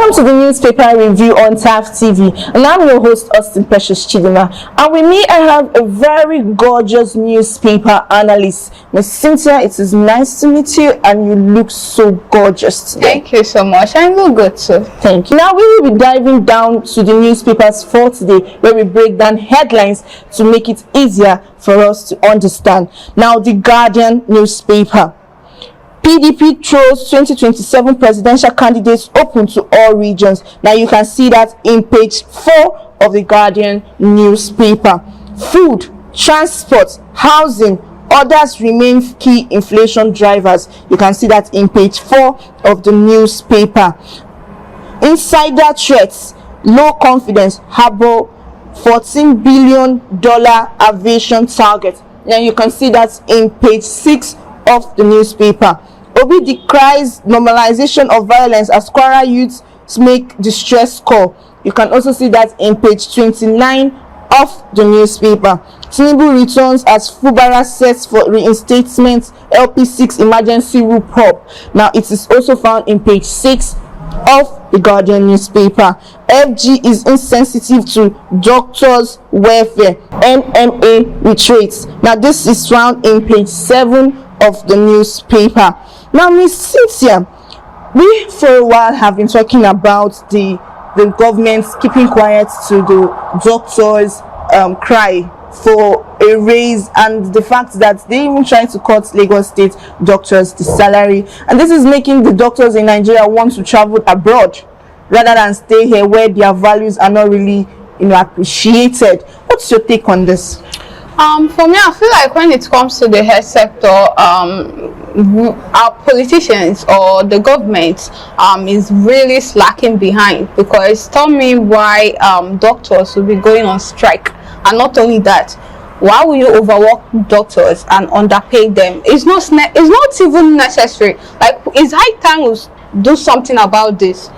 Welcome to the newspaper review on TAF TV, and I'm your host Austin Precious Chidima, and with me I have a very gorgeous newspaper analyst, Miss Cynthia. It is nice to meet you, and you look so gorgeous today. Thank you so much. I look good too. Thank you. Now we will be diving down to the newspapers for today, where we break down headlines to make it easier for us to understand. Now, the Guardian newspaper. PDP throws 2027 presidential candidates open to all regions. Now you can see that in page 4 of the Guardian newspaper. Food, transport, housing, others remain key inflation drivers. You can see that in page 4 of the newspaper. Insider threats, low confidence, harbor $14 billion aviation target. Now you can see that in page 6 of the newspaper. Obi decries normalization of violence as Kwara youths make distress call. You can also see that in page 29 of the newspaper. Tinubu returns as Fubara sets for reinstatement LP6 emergency rule prop. Now it is also found in page 6 of the Guardian newspaper. FG is insensitive to doctors' welfare. NMA retreats. Now this is found in page 7 of the newspaper. Now, Miss Cynthia, we for a while have been talking about the government keeping quiet to the doctors' cry for a raise, and the fact that they even trying to cut Lagos State doctors the salary, and this is making the doctors in Nigeria want to travel abroad rather than stay here where their values are not really appreciated. What's your take on this? For me, I feel like when it comes to the health sector, our politicians or the government is really slacking behind, because tell me why doctors will be going on strike. And not only that, why will you overwork doctors and underpay them? It's not even necessary. Like, it's high time we do something about this.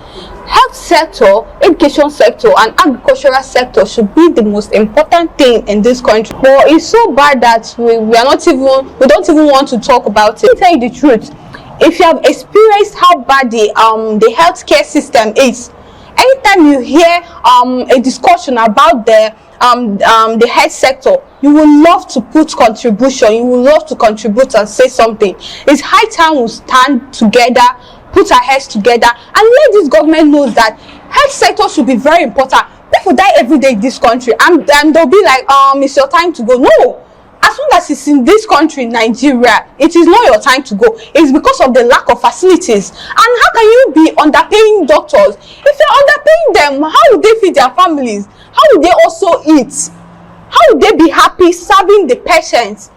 Health sector, education sector, and agricultural sector should be the most important thing in this country. But it's so bad that we don't even want to talk about it. Let me tell you the truth. If you have experienced how bad the healthcare system is, anytime you hear a discussion about the health sector, you will love to put contribution. You will love to contribute and say something. It's high time we stand together, put our heads together, and let this government know that health sector should be very important. People die every day in this country, and they'll be like, it's your time to go. No, as long as it's in this country, Nigeria, it is not your time to go. It's because of the lack of facilities. And how can you be underpaying doctors? If you're underpaying them, how would they feed their families? How would they also eat? How would they be happy serving the patients?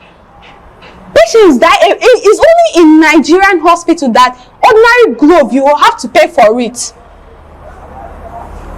Patients die. It's only in Nigerian hospital that ordinary glove you will have to pay for it.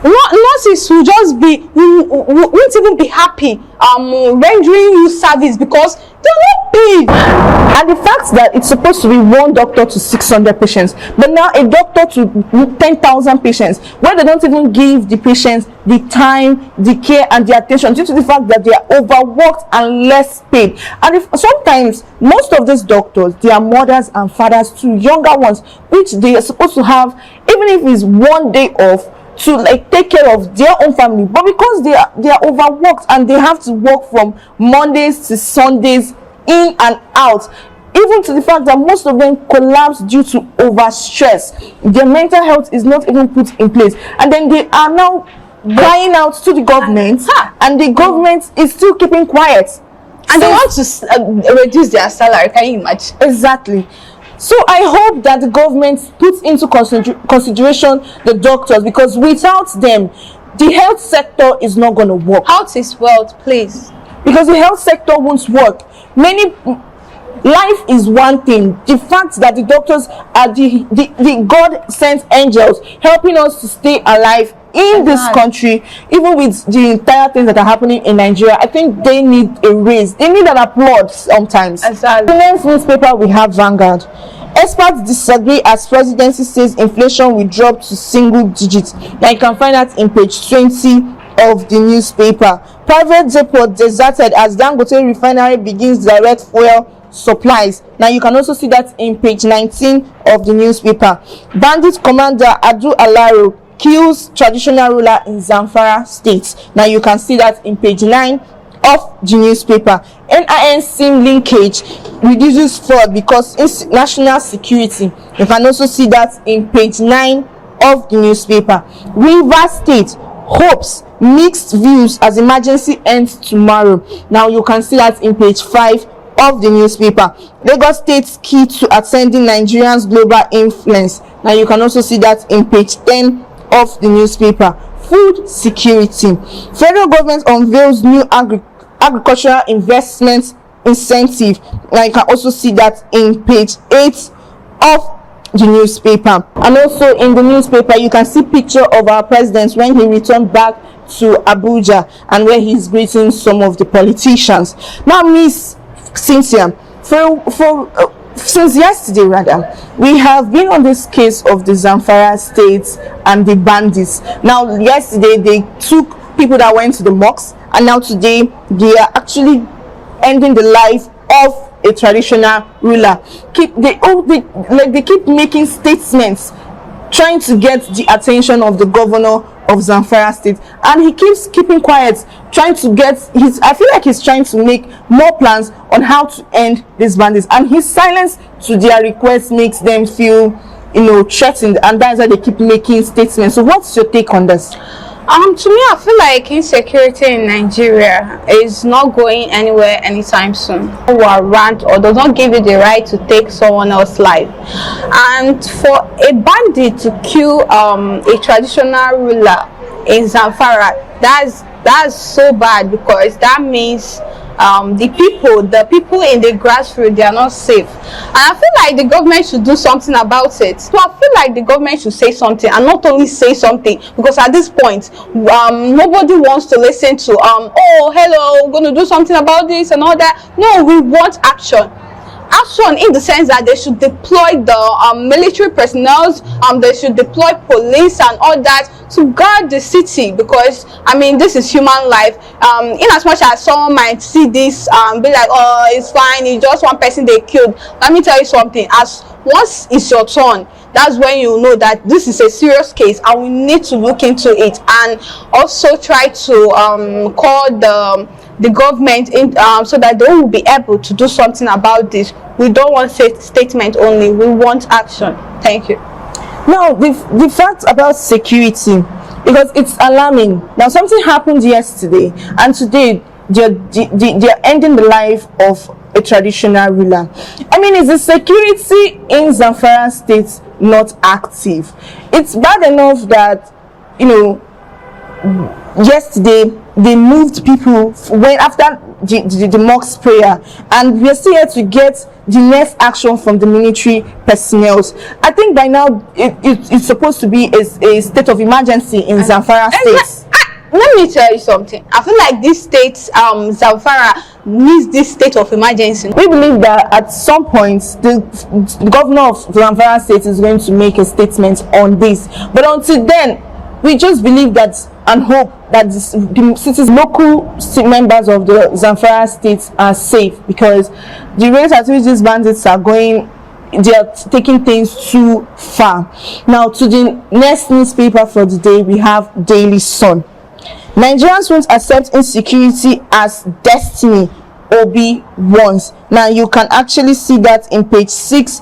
Nurses will just won't even be happy rendering you service because they're not paid. And the fact that it's supposed to be one doctor to 600 patients, but now a doctor to 10,000 patients, where they don't even give the patients the time, the care, and the attention, due to the fact that they are overworked and less paid. And sometimes most of these doctors, they are mothers and fathers to younger ones, which they are supposed to have, even if it's one day off, to take care of their own family. But because they are overworked and they have to work from Mondays to Sundays, in and out, even to the fact that most of them collapse due to overstress, their mental health is not even put in place, and then they are now crying out to the government, and the government is still keeping quiet, and they want to reduce their salary. Can you imagine? Exactly. So I hope that the government puts into consideration the doctors, because without them, the health sector is not going to work. Health is wealth, please. Because the health sector won't work. Life is one thing. The fact that the doctors are the God-sent angels helping us to stay alive in this country, even with the entire things that are happening in Nigeria, I think they need a raise. They need an applaud sometimes. Exactly. The next newspaper we have Vanguard. Experts disagree as presidency says inflation will drop to single digits. Now you can find that in page 20 of the newspaper. Private depot deserted as Dangote refinery begins direct fuel supplies. Now you can also see that in page 19 of the newspaper. Bandit commander Adu Alaro kills traditional ruler in Zamfara state. Now you can see that in page 9 of the newspaper. NIN linkage reduces fraud because national security. You can also see that in page 9 of the newspaper. Rivers State hopes mixed views as emergency ends tomorrow. Now you can see that in page 5 of the newspaper. Lagos State's key to ascending Nigerians' global influence. Now you can also see that in page 10 of the newspaper. Food security. Federal government unveils new agricultural investment incentive. Now you can also see that in page 8 of the newspaper. And also in the newspaper you can see picture of our president when he returned back to Abuja and where he's greeting some of the politicians. Now Miss Cynthia, since yesterday rather, we have been on this case of the Zamfara state and the bandits. Now yesterday they took people that went to the mosques, and now today they are actually ending the life of a traditional ruler. They keep making statements trying to get the attention of the governor of Zamfara state, and he keeps keeping quiet, trying to get I feel like he's trying to make more plans on how to end these bandits, and his silence to their request makes them feel threatened, and that's why they keep making statements. So what's your take on this? To me, I feel like insecurity in Nigeria is not going anywhere anytime soon. Who are ranked or does not give you the right to take someone else's life, and for a bandit to kill a traditional ruler in Zamfara, that's so bad, because that means the people in the grassroots, they are not safe, and I feel like the government should do something about it. So I feel like the government should say something, and not only say something, because at this point nobody wants to listen to oh hello, we're going to do something about this and all that. No, we want action in the sense that they should deploy the military personnel, they should deploy police and all that to guard the city, because I mean this is human life. In as much as someone might see this be like, oh it's fine, it's just one person they killed, let me tell you something, as once it's your turn, that's when you know that this is a serious case and we need to look into it, and also try to call the government in so that they will be able to do something about this. We don't want statement only, we want action. Thank you. Now the fact about security, because it's alarming. Now something happened yesterday, and today they're ending the life of a traditional ruler. I mean, is the security in Zamfara state not active? It's bad enough that yesterday they moved people when after the mosque prayer, and we're still here to get the next action from the military personnel. I think by now it's supposed to be a state of emergency in Zamfara state. Let me tell you something. I feel like this state, Zamfara, needs this state of emergency. We believe that at some point the governor of Zamfara state is going to make a statement on this, but until then we just believe that and hope that the city's local members of the Zamfara state are safe, because the rate at which these bandits are going, they are taking things too far. Now to the next newspaper for the day, we have Daily Sun. Nigerians won't accept insecurity as destiny, Obi warns. Now you can actually see that in page 6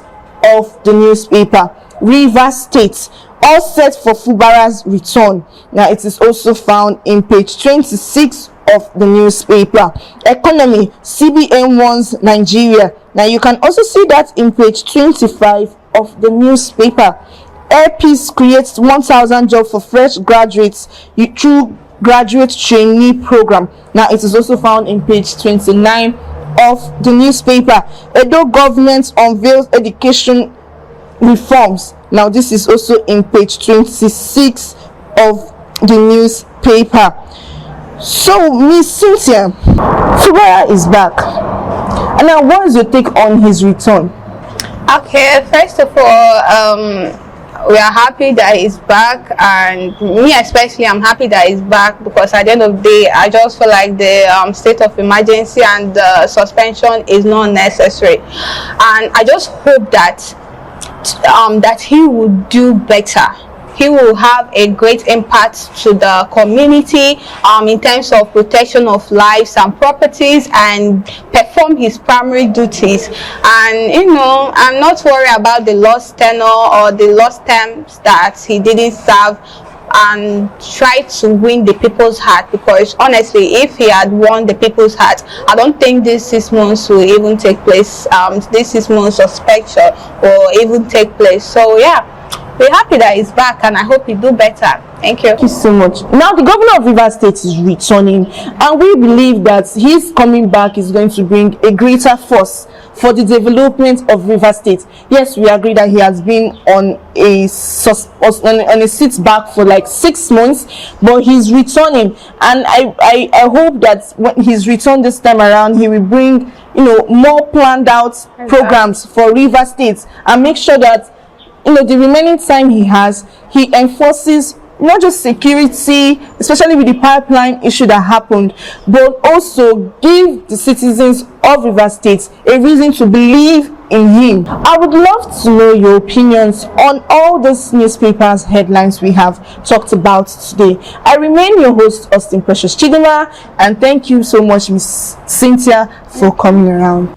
of the newspaper. Rivers State, all set for Fubara's return. Now it is also found in page 26 of the newspaper. Economy, CBN warns Nigeria. Now you can also see that in page 25 of the newspaper. Air Peace creates 1,000 jobs for fresh graduates through graduate trainee program. Now it is also found in page 29 of the newspaper. Edo government unveils education reforms. Now this is also in page 26 of the newspaper. So Miss Cynthia, Fubara is back, and now what is your take on his return? Okay, first of all, we are happy that he's back, and me especially, I'm happy that he's back, because at the end of the day I just feel like the state of emergency and the suspension is not necessary, and I just hope that that he would do better he will have a great impact to the community in terms of protection of lives and properties, and perform his primary duties. And I'm not worried about the lost tenure or the lost terms that he didn't serve, and try to win the people's heart, because honestly, if he had won the people's heart, I don't think this 6 months will even take place. This 6 months suspension will even take place. So yeah, we're happy that he's back, and I hope he do better. Thank you. Thank you so much. Now, the governor of Rivers State is returning, and we believe that his coming back is going to bring a greater force for the development of Rivers State. Yes, we agree that he has been on a seat back for like 6 months, but he's returning, and I hope that when he's returned this time around, he will bring more planned out programs for Rivers State, and make sure that the remaining time he enforces not just security, especially with the pipeline issue that happened, but also give the citizens of Rivers State a reason to believe in him. I would love to know your opinions on all these newspapers headlines we have talked about today. I remain your host, Austin Precious Chidima, and thank you so much, Miss Cynthia, for coming around.